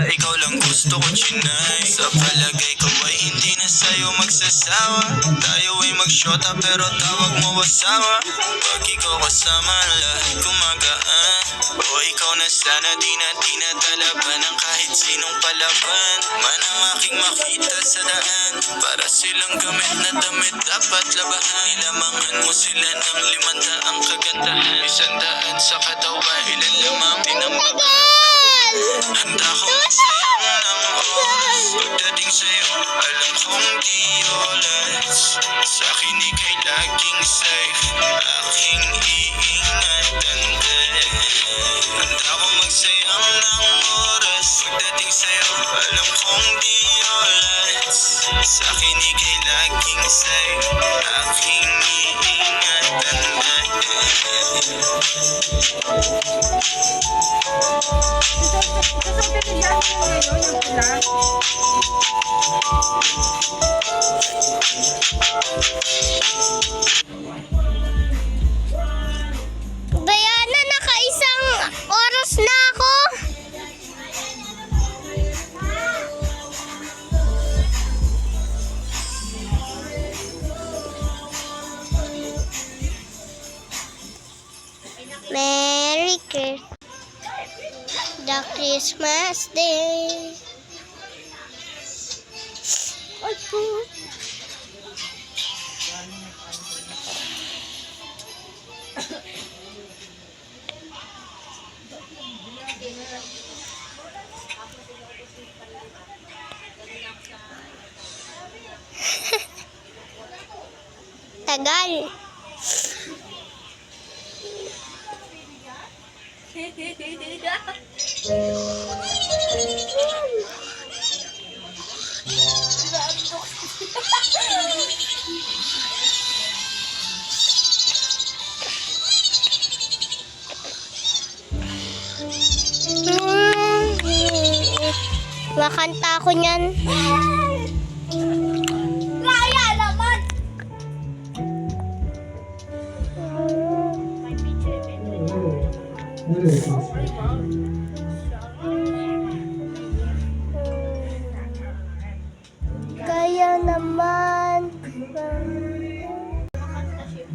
ikaw lang gusto ko chinay. Sa palagay ko ay hindi na sa'yo magsasawa. Tayo ay magsyota pero tawag mo asawa. Pag ikaw kasama lahat kumagaan. O ikaw na sana di na talaban ng kahit sinong palaban. Man ang aking makita sa daan. Para silang gamit na damit dapat labahan. Ilamangan mo sila ng 500 kagandahan. 100 sa katawan, ilan lamang tinambagan. Handa kong magsayang ng oras. Pagdating sa'yo, alam kong di oras. Sa'kin ika'y laging safe, aking iingatan din. Handa kong magsayang ng oras. Pagdating sa'yo, alam kong di oras. Sa'kin ika'y laging safe, aking iingatan din. Diana, nakaisang oras na ako. Merry Christmas Day. Ay po. Tagal. Makanta ako niyan.